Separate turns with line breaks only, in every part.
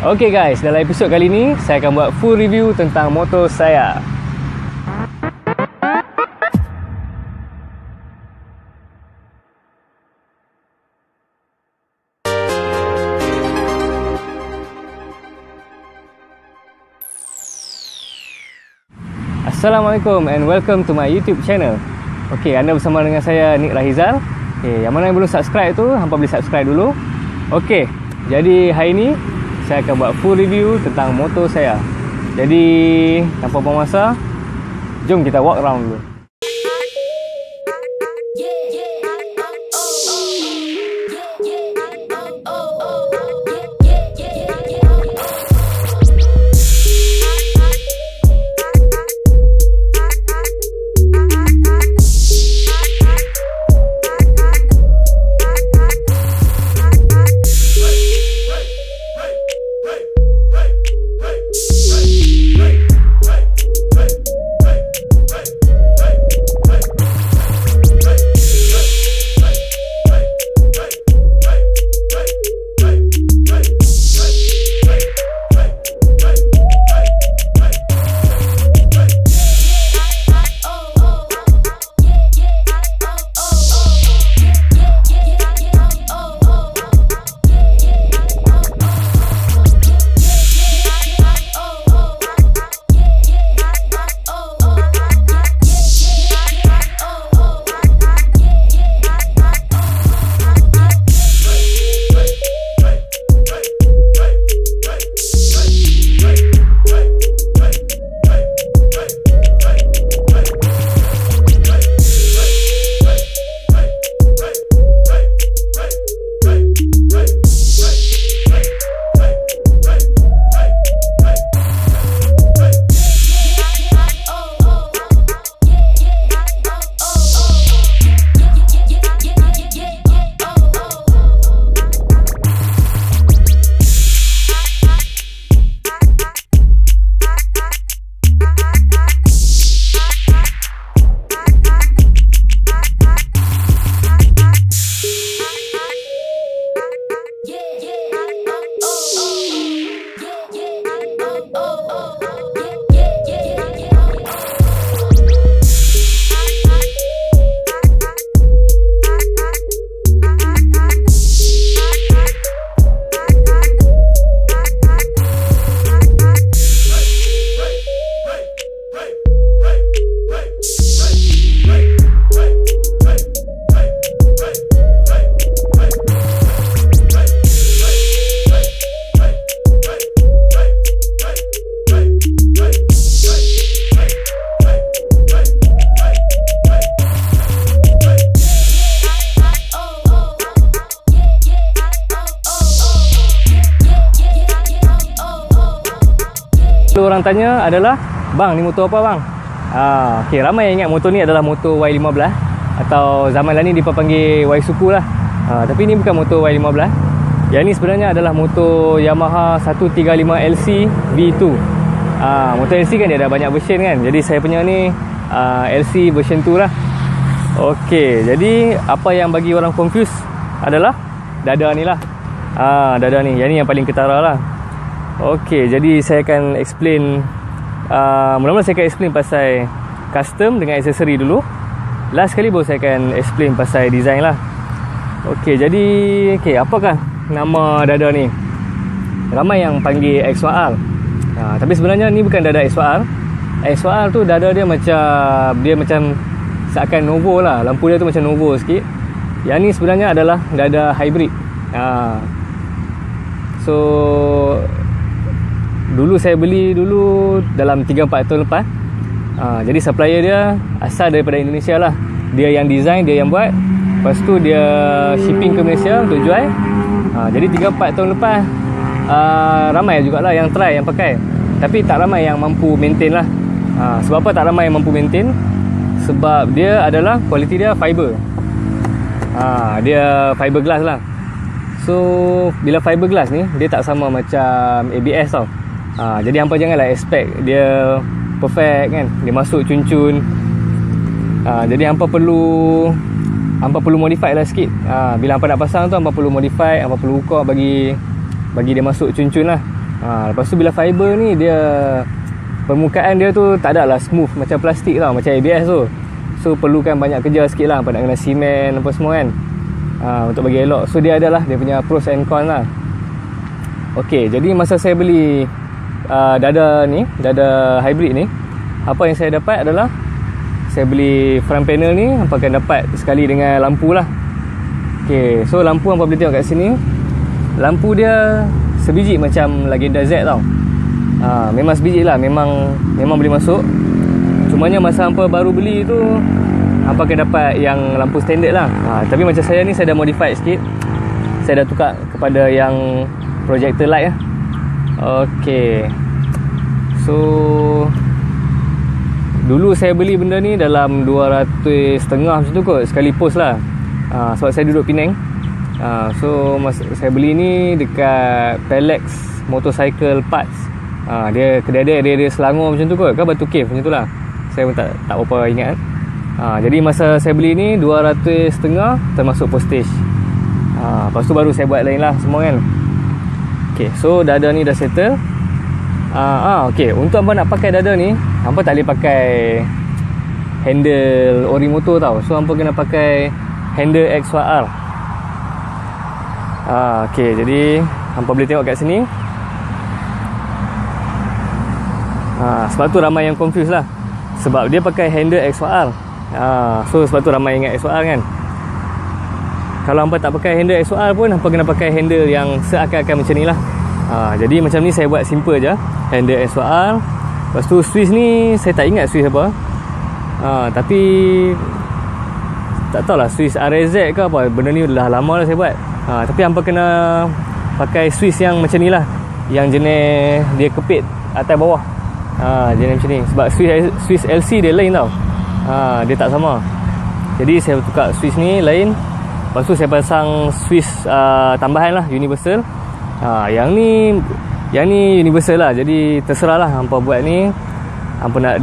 Okey guys, dalam episod kali ini saya akan buat full review tentang motor saya. Assalamualaikum and welcome to my YouTube channel. Okey, anda bersama dengan saya Nick Rahizal. Okey, yang mana yang belum subscribe tu, hampa boleh subscribe dulu. Okey, jadi hari ni saya akan buat full review tentang motor saya. Jadi tanpa buang masa, jom kita walk around dulu. Orang tanya adalah, bang, ni motor apa bang? Okey, ramai yang ingat motor ni adalah motor Y15 atau zaman lain ni dipanggil Y-Suku lah. Tapi ni bukan motor Y15. Yang ni sebenarnya adalah motor Yamaha 135LC V2. Motor LC kan dia ada banyak version kan. Jadi saya punya ni LC version 2 lah. Okey, jadi apa yang bagi orang confuse adalah dada ni lah. Dada ni, yang ni yang paling ketara lah. Okey, jadi saya akan explain, mula-mula saya akan explain pasal custom dengan aksesori dulu. Last kali baru saya akan explain pasal design lah. Okey, jadi apakah nama dada ni? Ramai yang panggil X1R. Tapi sebenarnya ni bukan dada X1R. X1R tu dada dia macam seakan Novo lah. Lampu dia tu macam Novo sikit. Yang ni sebenarnya adalah dada hybrid. So dulu saya beli dalam 3-4 tahun lepas. Jadi supplier dia asal daripada Indonesia lah. Dia yang design, dia yang buat. Lepas tu dia shipping ke Malaysia untuk jual. Jadi 3-4 tahun lepas, ramai jugalah yang try, yang pakai. Tapi tak ramai yang mampu maintain lah. Sebab apa tak ramai yang mampu maintain? Sebab dia adalah, kualiti dia fiber. Dia fiberglass lah. So bila fiberglass ni, dia tak sama macam ABS tau. Jadi hampa janganlah expect dia perfect kan, dia masuk cun-cun. Jadi hampa perlu modify lah sikit. Bila hampa nak pasang tu, hampa perlu modify, hampa perlu ukar bagi dia masuk cun-cun lah. Lepas tu bila fiber ni dia permukaan dia tu tak ada lah smooth macam plastik tau, macam ABS tu. So perlukan banyak kerja sikit lah, nak kena simen apa semua kan, untuk bagi elok. So dia adalah dia punya pros and cons lah. Okay, jadi masa saya beli dada hybrid ni, apa yang saya dapat adalah saya beli front panel ni hampa akan dapat sekali dengan lampu lah. Okay, so lampu hampa boleh tengok kat sini. Lampu dia sebiji macam Legenda Z tau. Memang sebiji lah, memang boleh masuk. Cumanya masa hampa baru beli tu, hampa akan dapat yang lampu standard lah. Tapi macam saya ni, saya dah modify sikit. Saya dah tukar kepada yang projector light lah. Okay, so dulu saya beli benda ni dalam 250 macam tu kot, sekali post lah. Sebab saya duduk Penang. So masa saya beli ni dekat Pelex Motorcycle Parts. Kedai dia Selangor macam tu kot, kan Batu Cave macam tu lah. Saya pun tak berapa ingat. Jadi masa saya beli ni 250 termasuk postage. Lepas tu baru saya buat lain lah semua kan. Okay, so dada ni dah settle. Okay, untuk hampa nak pakai dada ni, hampa tak boleh pakai handle Orimoto tau. So hampa kena pakai handle XYR. Okay, jadi hampa boleh tengok kat sini. Sebab tu ramai yang confuse lah, sebab dia pakai handle XYR. So sebab tu ramai ingat XYR kan. Kalau hampa tak pakai handle XYR pun, hampa kena pakai handle yang seakan-akan macam ni lah. Jadi macam ni saya buat simple je, handle XYR. Lepas tu Swiss ni saya tak ingat Swiss apa. Tapi tak tahulah Swiss RZ ke apa. Benda ni dah lama lah saya buat. Tapi hampa kena pakai Swiss yang macam ni lah, yang jenis dia kepit atas bawah. Jenis macam ni. Sebab Swiss LC dia lain tau. Dia tak sama. Jadi saya tukar Swiss ni lain. Lepas tu saya pasang Swiss tambahan lah, universal. Yang ni universal lah. Jadi terserah lah hampa buat ni, hampa nak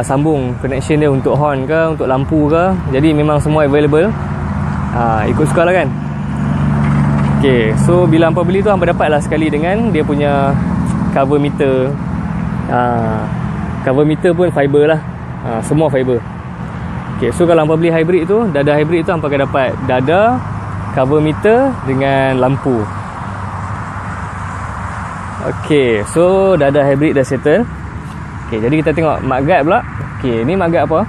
sambung connection dia untuk horn ke, untuk lampu ke. Jadi memang semua available. Ikut suka lah kan. Okay, so bila hampa beli tu, hampa dapat lah sekali dengan dia punya cover meter. Cover meter pun fiber lah. Semua fiber. Okay, so kalau hampa beli hybrid tu, dada hybrid tu, hampa akan dapat dada, cover meter dengan lampu. Okay, so dada hybrid dah settle. Okay, jadi kita tengok mudguard pula. Okay, ni mudguard apa?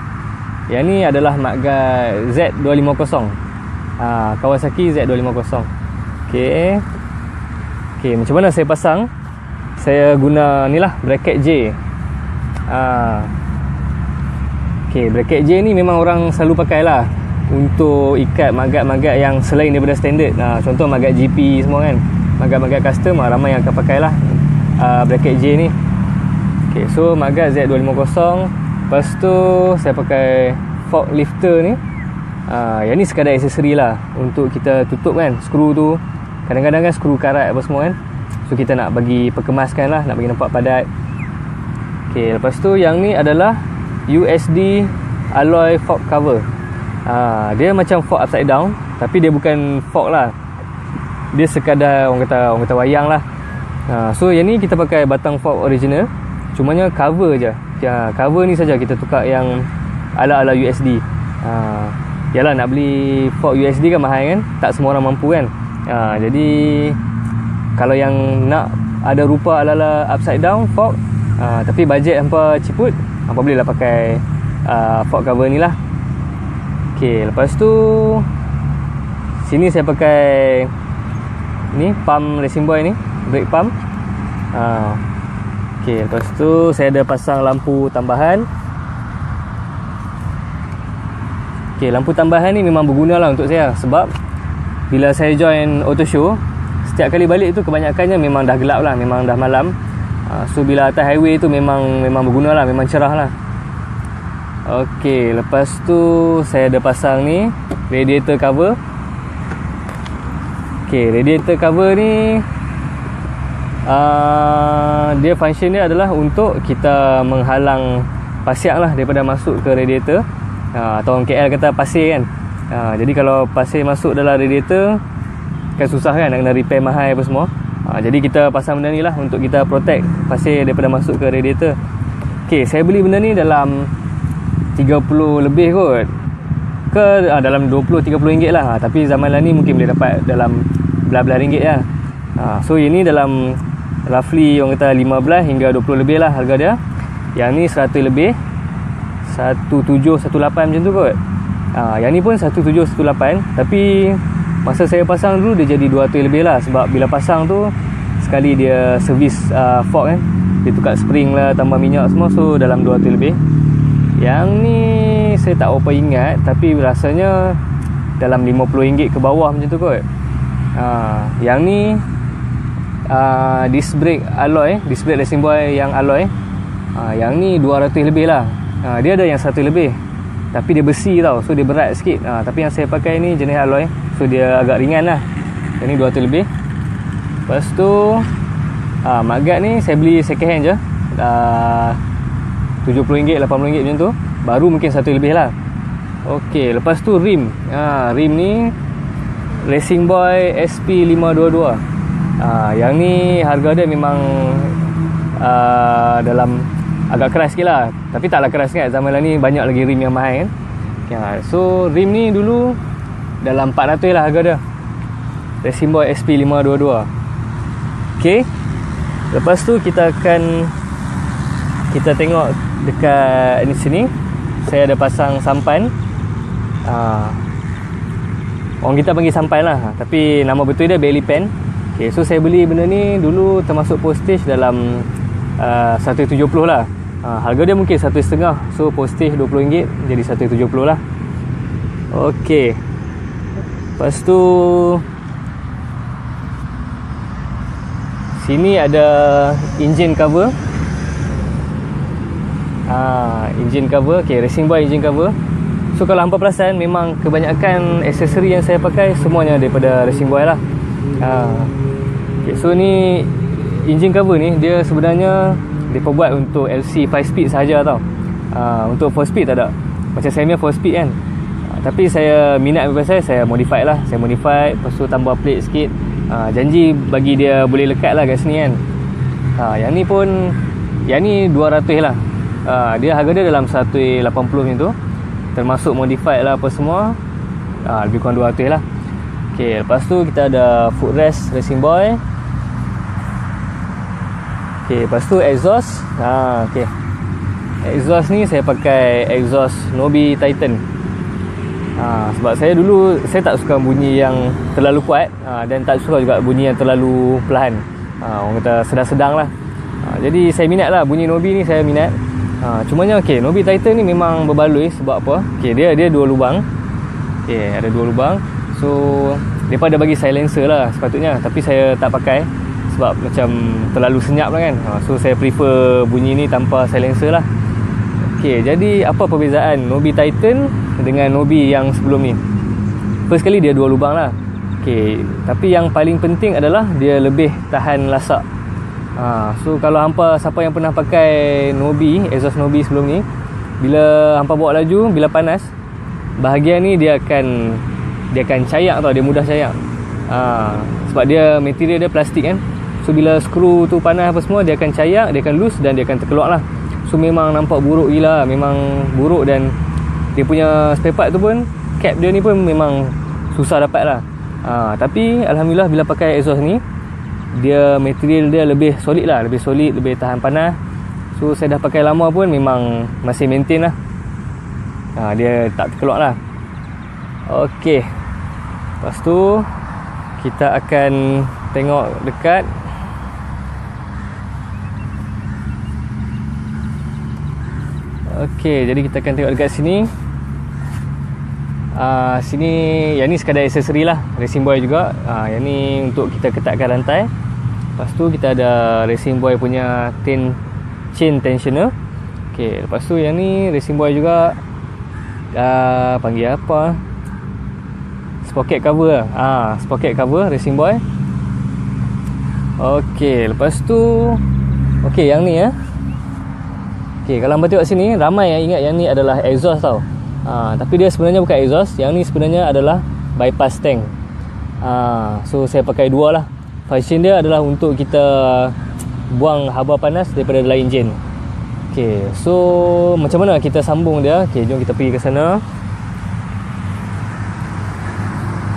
Yang ni adalah mudguard Z250. Kawasaki Z250. Okay. Okay, macam mana saya pasang? Saya guna ni lah, bracket J. Okay, bracket J ni memang orang selalu pakai lah untuk ikat mudguard-mudguard yang selain daripada standard. Contoh mudguard GP semua kan, mudguard-mudguard custom, ramai yang akan pakai lah bracket J ni. Okay, so mudguard Z250. Lepas tu saya pakai fork lifter ni. Yang ni sekadar aksesori lah, untuk kita tutup kan skru tu. Kadang-kadang kan skru karat apa semua kan, so kita nak bagi perkemaskan lah, nak bagi nampak padat. Okay, lepas tu yang ni adalah USD alloy fork cover. Dia macam fork upside down, tapi dia bukan fork lah, dia sekadar orang kata wayang lah. So yang ni kita pakai batang fork original, cumanya cover je. Cover ni saja kita tukar yang ala-ala USD. Yalah, nak beli fork USD kan mahal kan, tak semua orang mampu kan. Jadi kalau yang nak ada rupa ala-ala upside down fork, tapi bajet hampa ciput, hampa boleh lah pakai fork cover ni lah. Okay, lepas tu sini saya pakai ni pump racing boy ni, brake pump. Okay, lepas tu saya ada pasang lampu tambahan. Okay, lampu tambahan ni memang berguna lah untuk saya, sebab bila saya join auto show, setiap kali balik tu kebanyakannya memang dah gelap lah, memang dah malam. So bila atas highway tu memang berguna lah, memang cerah lah. Okay, lepas tu saya ada pasang ni radiator cover. Okay, radiator cover ni dia function dia adalah untuk kita menghalang pasiak lah daripada masuk ke radiator. Atau orang KL kata pasir kan. Jadi kalau pasir masuk dalam radiator kan susah kan, nak kena repair mahal apa semua. Jadi kita pasang benda ni lah untuk kita protect pasir daripada masuk ke radiator. Okay, saya beli benda ni dalam 30 lebih kot ke dalam 20-30 ringgit lah. Tapi zaman lah ni mungkin boleh dapat dalam belah-belah ringgit lah. So ini dalam roughly orang kata 15 hingga 20 lebih lah harga dia. Yang ni 100 lebih, 1718 macam tu kot. Yang ni pun 1718, tapi masa saya pasang dulu dia jadi 200 lebih lah. Sebab bila pasang tu sekali dia servis fork kan, dia tukar spring lah, tambah minyak semua. So dalam 200 lebih. Yang ni saya tak apa ingat, tapi rasanya dalam RM50 ke bawah macam tu kot. Yang ni disc brake alloy, disc brake racing boy yang alloy. Yang ni 200 lebih lah. Dia ada yang 1 lebih, tapi dia besi tau, so dia berat sikit. Tapi yang saya pakai ni jenis alloy, so dia agak ringan lah. Yang ni 200 lebih. Lepas tu mudguard ni saya beli second hand je, RM70, RM80 macam tu. Baru mungkin 1 lebih lah. Ok, lepas tu rim. Rim ni Racing Boy SP522. Yang ni harga dia memang dalam agak keras sikit lah, tapi taklah keras kan. Zaman lah ni banyak lagi rim yang mahal kan. So rim ni dulu dalam 400 lah harga dia, Racing Boy SP522. Ok, lepas tu kita tengok dekat ni sini. Saya ada pasang sampan. Orang kita panggil sampan lah, tapi nama betul dia belly pan. Okay, so saya beli benda ni dulu termasuk postage dalam 170 lah. Harga dia mungkin 1,5. So postage RM20, jadi 170 lah. Ok, lepas tu sini ada engine cover. Engine cover. Okay, Racing Boy engine cover. So kalau hampa perasan, memang kebanyakan aksesori yang saya pakai semuanya daripada Racing Boy lah. Okay, so ni engine cover ni dia sebenarnya diperbuat untuk LC 5 speed sahaja tau. Untuk 4 speed tak ada. Macam saya punya 4 speed kan. Tapi saya minat daripada saya modify lah. Saya modify, lepas tu tambah plate sikit. Janji bagi dia boleh lekat lah kat sini kan. Yang ni pun, yang ni 200 lah. Dia harga dia dalam 180 macam tu, termasuk modified lah apa semua. Lebih kurang 200 lah. Ok, lepas tu kita ada footrest Racing Boy. Ok, lepas tu exhaust. Ok, exhaust ni saya pakai exhaust Nobi Titan. Sebab saya dulu saya tak suka bunyi yang terlalu kuat, dan tak suka juga bunyi yang terlalu perlahan. Orang kata sedang-sedang lah. Jadi saya minat lah bunyi Nobi ni, saya minat. Cumanya okay, Nobi Titan ni memang berbaloi. Sebab apa? Okay, dia 2 lubang. Okay, ada 2 lubang. So daripada bagi silencer lah sepatutnya, tapi saya tak pakai sebab macam terlalu senyap lah kan. So saya prefer bunyi ni tanpa silencer lah. Okay, jadi apa perbezaan Nobi Titan dengan Nobi yang sebelum ni? First kali dia 2 lubang lah. Okay, tapi yang paling penting adalah dia lebih tahan lasak. So kalau hampa siapa yang pernah pakai Nobi, exhaust Nobi sebelum ni, bila hampa bawa laju, bila panas, bahagian ni dia akan cayak tau, dia mudah cayak. Sebab dia material dia plastik kan. So bila skru tu panas apa semua, dia akan cayak, dia akan loose dan dia akan terkeluar lah. So memang nampak buruk gila, memang buruk. Dan dia punya spare part tu pun, cap dia ni pun memang susah dapat lah. Tapi Alhamdulillah bila pakai exhaust ni, dia material dia lebih solid lah, lebih solid, lebih tahan panas. So saya dah pakai lama pun memang masih maintain lah. Dia tak terkeluar lah. Ok, lepas tu kita akan tengok dekat. Ok, jadi kita akan tengok dekat sini. Sini, yang ni sekadar aksesori lah, Racing Boy juga. Yang ni untuk kita ketatkan rantai. Lepas tu kita ada Racing Boy punya chain tensioner. Ok, lepas tu yang ni Racing Boy juga. Panggil apa? Sprocket cover lah. Sprocket cover Racing Boy. Ok, lepas tu ok, yang ni ok, kalau hampa tengok sini, ramai yang ingat yang ni adalah exhaust tau. Tapi dia sebenarnya bukan exhaust. Yang ni sebenarnya adalah bypass tank. So saya pakai 2 lah. function dia adalah untuk kita buang haba panas daripada dalam enjin. Okay, so macam mana kita sambung dia? Okay, jom kita pergi ke sana.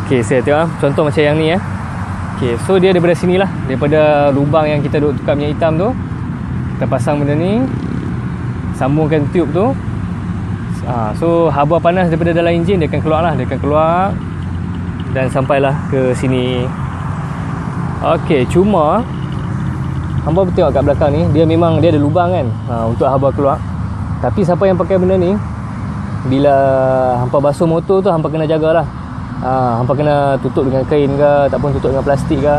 Okay, saya tengok contoh macam yang ni Okay, so dia daripada sini lah, daripada lubang yang kita duk tukar minyak hitam tu, kita pasang benda ni, sambungkan tube tu. So haba panas daripada dalam enjin dia akan keluar lah, dia akan keluar dan sampailah ke sini. Okay, cuma hamba tengok kat belakang ni, dia memang dia ada lubang kan, untuk haba keluar. Tapi siapa yang pakai benda ni, bila hampa basuh motor tu, hampa kena jagalah. Hampa kena tutup dengan kain ke, ataupun tutup dengan plastik ke.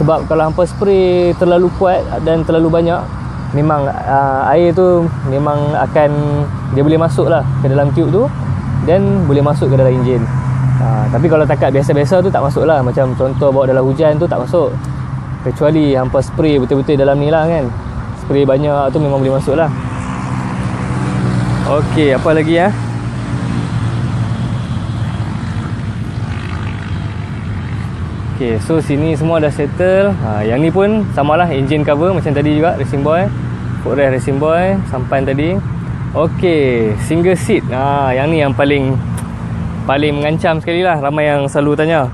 Sebab kalau hampa spray terlalu kuat dan terlalu banyak, memang air tu memang akan, dia boleh masuk lah ke dalam tube tu dan boleh masuk ke dalam enjin. Tapi kalau takat biasa-biasa tu tak masuk lah. Macam contoh bawa dalam hujan tu tak masuk, kecuali hampa spray betul-betul dalam ni lah kan. Spray banyak tu memang boleh masuk lah. Okey, apa lagi Okay, so sini semua dah settle. Yang ni pun samalah, engine cover macam tadi juga, Racing Boy, footrest Racing Boy, sampan tadi. Okey, single seat. Yang ni yang paling mengancam sekali lah, ramai yang selalu tanya.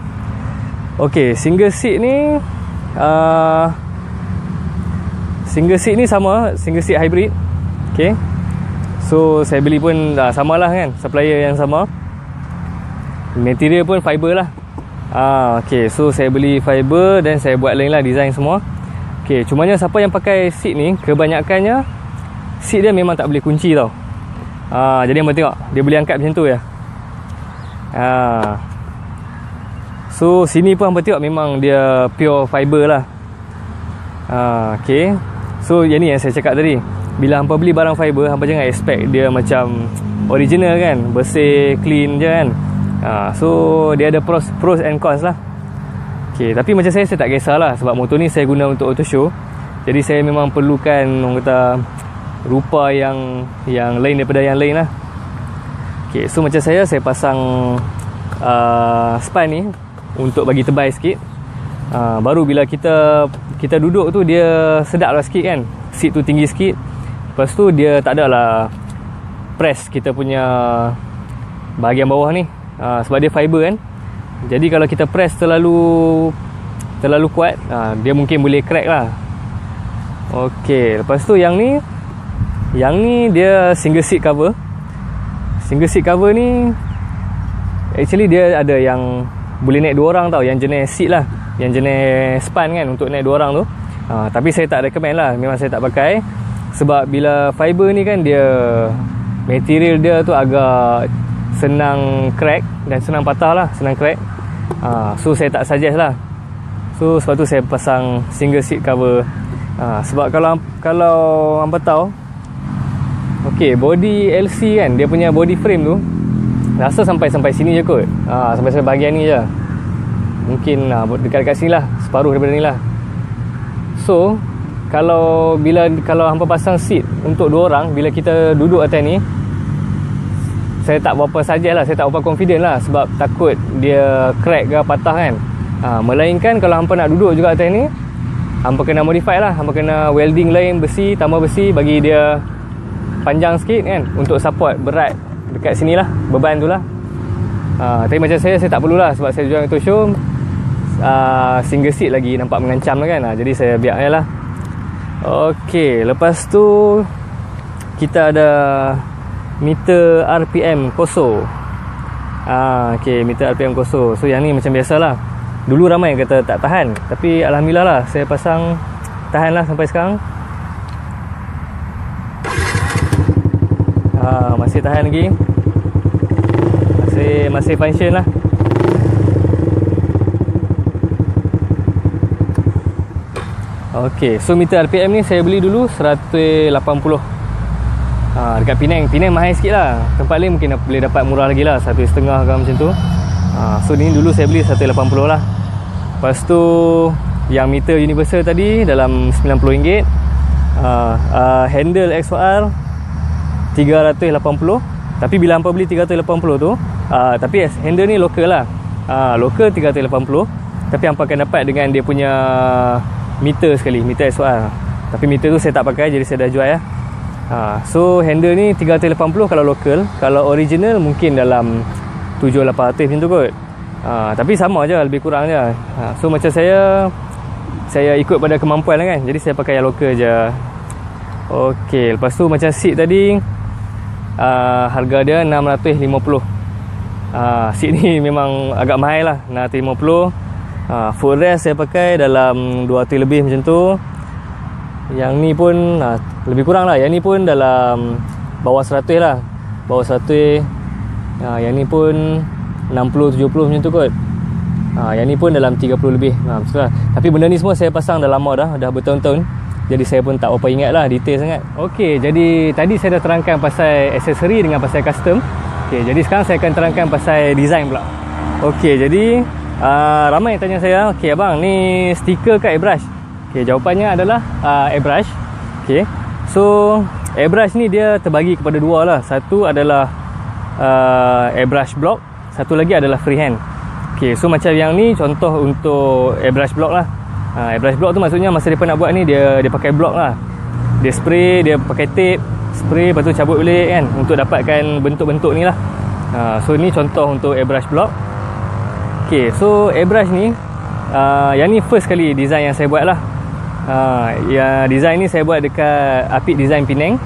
Okey, single seat ni sama, single seat hybrid. Okey, so saya beli pun samalah kan, supplier yang sama. Material pun fiber lah. Okay, so saya beli fiber dan saya buat lain lah, design semua. Okay, cumanya siapa yang pakai seat ni, kebanyakannya seat dia memang tak boleh kunci tau. Jadi hamba tengok, dia boleh angkat macam tu ya. So sini pun hamba tengok memang dia pure fiber lah. Okay, so yang ni yang saya cakap tadi, bila hamba beli barang fiber, hamba jangan expect dia macam original kan, bersih, clean je kan. So dia ada pros and cons lah. Okay, tapi macam saya tak kisahlah, sebab motor ni saya guna untuk auto show. Jadi saya memang perlukan, orang kata, rupa yang lain daripada yang lain lah. Okay, so macam saya pasang span ni untuk bagi tebal sikit. Baru bila kita duduk tu, dia sedap lah sikit kan, seat tu tinggi sikit. Lepas tu dia tak ada lah press kita punya bahagian bawah ni. Sebab dia fiber kan. Jadi kalau kita press terlalu kuat, dia mungkin boleh crack lah. Okey, lepas tu yang ni dia single seat cover. Single seat cover ni actually dia ada yang boleh naik 2 orang tau, yang jenis seat lah, yang jenis span kan, untuk naik 2 orang tu. Tapi saya tak recommend lah, memang saya tak pakai. Sebab bila fiber ni kan, dia material dia tu agak senang crack dan senang patah lah, senang crack. So saya tak suggest lah. So sebab tu saya pasang single seat cover. Sebab kalau hampa tahu, okay, body LC kan, dia punya body frame tu rasa sampai sini je kot. Sampai bahagian ni je. Mungkin dekat sini lah, separuh daripada ni lah. So kalau hampa pasang seat untuk 2 orang, bila kita duduk atas ni, saya tak berapa suggest lah, saya tak berapa confident lah, sebab takut dia crack ke patah kan. Melainkan kalau hampa nak duduk juga atas ni, hampa kena modify lah, hampa kena welding lain besi, tambah besi, bagi dia panjang sikit kan, untuk support berat dekat sini lah, beban tu lah. Tapi macam saya tak perlulah, sebab saya jual auto show, single seat lagi nampak mengancam lah kan. Jadi saya biar lah. Okey, lepas tu kita ada meter RPM koso. Okay, meter RPM koso. So yang ni macam biasalah. Dulu ramai yang kata tak tahan, tapi alhamdulillah lah, saya pasang tahan lah sampai sekarang. Masih tahan lagi, masih function lah. Okay, so meter RPM ni saya beli dulu 180. Dekat Penang mahal sikit lah. Tempat lain mungkin boleh dapat murah lagi lah, 1.5 ke macam tu. So ni dulu saya beli 180 lah. Lepas tu yang meter universal tadi dalam RM90. Handle XOR 380. Tapi bila hampa beli 380 tu, tapi handle ni local lah, local 380. Tapi hampa akan dapat dengan dia punya meter sekali, meter SOR. Tapi meter tu saya tak pakai, jadi saya dah jual ya. So handle ni 380 kalau local. Kalau original mungkin dalam 700-800 macam tu kot. Tapi sama je, lebih kurang je. So macam saya ikut pada kemampuan lah kan. Jadi saya pakai yang local je. Okey, lepas tu macam seat tadi, harga dia 650. Seat ni memang agak mahal lah, 650. Footrest saya pakai dalam 200 lebih macam tu. Yang ni pun lebih kurang lah. Yang ni pun dalam bawah 100 lah, bawah 100. Yang ni pun 60-70 macam tu kot. Yang ni pun dalam 30 lebih. Betul lah. Tapi benda ni semua saya pasang dah lama dah bertahun-tahun. Jadi saya pun tak apa ingat lah detail sangat. Okey, jadi tadi saya dah terangkan pasal aksesori dengan pasal custom. Okey, jadi sekarang saya akan terangkan pasal design pula. Okey, jadi ramai yang tanya saya, okey abang, ni stiker ke airbrush? Okey, jawapannya adalah airbrush. Okey, so airbrush ni dia terbagi kepada dua lah. Satu adalah airbrush block, satu lagi adalah freehand. Okey, so macam yang ni contoh untuk airbrush block lah. Airbrush block tu maksudnya masa dia nak buat ni, dia pakai block lah. Dia spray, dia pakai tape, spray lepas tu cabut balik kan, untuk dapatkan bentuk-bentuk ni lah. So ni contoh untuk airbrush block. Okay, so airbrush ni yang ni first kali design yang saya buat lah. Design ni saya buat dekat Apit Design Penang.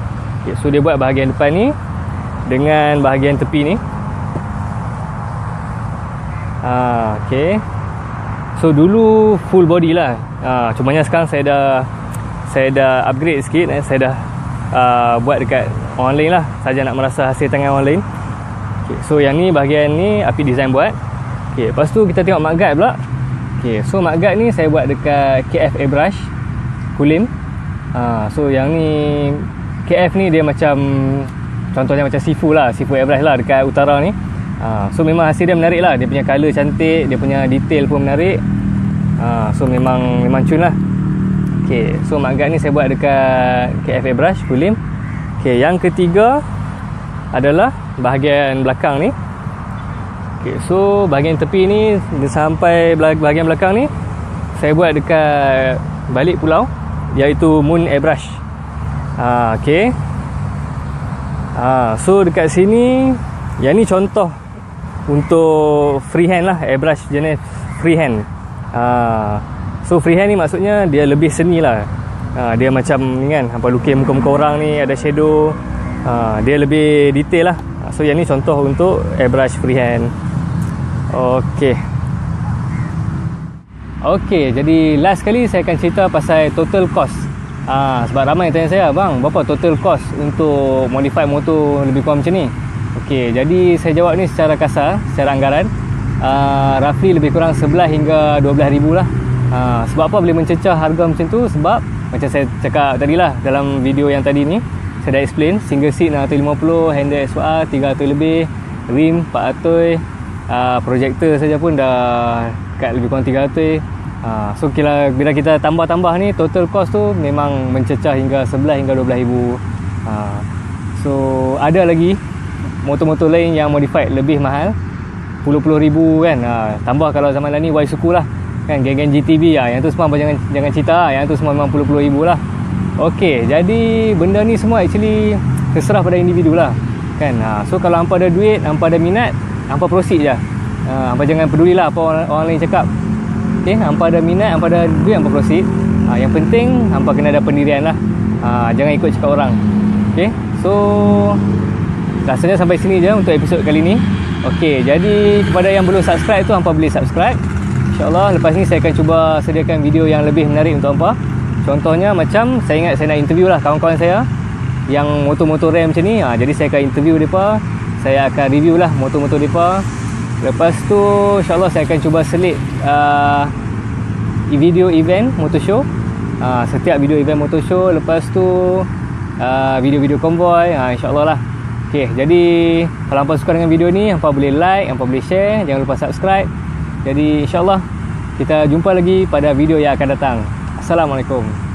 Okay, so dia buat bahagian depan ni dengan bahagian tepi ni. Okay, so dulu full body lah. Cumanya sekarang saya dah upgrade sikit. Saya dah buat dekat online lah, saja nak merasa hasil tangan online. Okay, so yang ni bahagian ni Apit Design buat. Okay, lepas tu kita tengok mudguard pula. Okay, so mudguard ni saya buat dekat KF Airbrush Kulim. So yang ni KF ni dia macam, contohnya macam Sifu lah, Sifu Airbrush lah dekat utara ni. So memang hasil dia menarik lah. Dia punya colour cantik, dia punya detail pun menarik. So memang cun lah. Okay, so mudguard ni saya buat dekat KF Airbrush Kulim. Okay, yang ketiga adalah bahagian belakang ni. Okay, so bahagian tepi ni sampai bahagian belakang ni saya buat dekat balik pulau, iaitu Moon Airbrush. Okay. So dekat sini, yang ni contoh untuk freehand lah, airbrush jenis freehand. So freehand ni maksudnya dia lebih seni lah. Dia macam ni kan, hampa lukis muka-muka orang ni, ada shadow. Dia lebih detail lah. So yang ni contoh untuk airbrush freehand. Okay, jadi last kali saya akan cerita pasal total cost. Sebab ramai yang tanya saya, bang, berapa total cost untuk modify motor lebih kurang macam ni? Okay, jadi saya jawab ni secara kasar, secara anggaran, roughly lebih kurang 11 hingga 12 ribu lah. Sebab apa boleh mencecah harga macam tu? Sebab macam saya cakap tadi lah, dalam video yang tadi ni saya dah explain, single seat 650, handle SOR 300 lebih, rim 400, projector saja pun dah kat lebih kurang 300. So bila kita tambah-tambah ni, total cost tu memang mencecah hingga 11 hingga 12 ribu. So ada lagi motor-motor lain yang modified lebih mahal, puluh-puluh ribu kan. Tambah kalau zaman ni Y suku lah kan, geng-geng GTB yang tu semua jangan cerita, yang tu semua memang puluh-puluh ribu lah. Okey, jadi benda ni semua actually terserah pada individu lah kan. So kalau hampa ada duit, hampa ada minat, hampa proceed je. Hampa jangan pedulilah apa orang lain cakap. Okey, hampa ada minat, hampa ada duit, hampa proceed. Yang penting hampa kena ada pendirian lah. Jangan ikut cakap orang. Okey, so rasanya sampai sini je untuk episod kali ni. Okey, jadi kepada yang belum subscribe tu, hampa boleh subscribe. InsyaAllah lepas ni saya akan cuba sediakan video yang lebih menarik untuk hampa. Contohnya macam saya ingat saya nak interview lah kawan-kawan saya yang motor-motor RAM macam ni. Jadi saya akan interview mereka, saya akan review lah motor-motor mereka. Lepas tu insyaAllah saya akan cuba selit video event motor show. Setiap video event motor show. Lepas tu video-video konvoy. InsyaAllah lah. Okay, jadi kalau hampa suka dengan video ni, hampa boleh like, hampa boleh share, jangan lupa subscribe. Jadi insyaAllah kita jumpa lagi pada video yang akan datang. Assalamualaikum.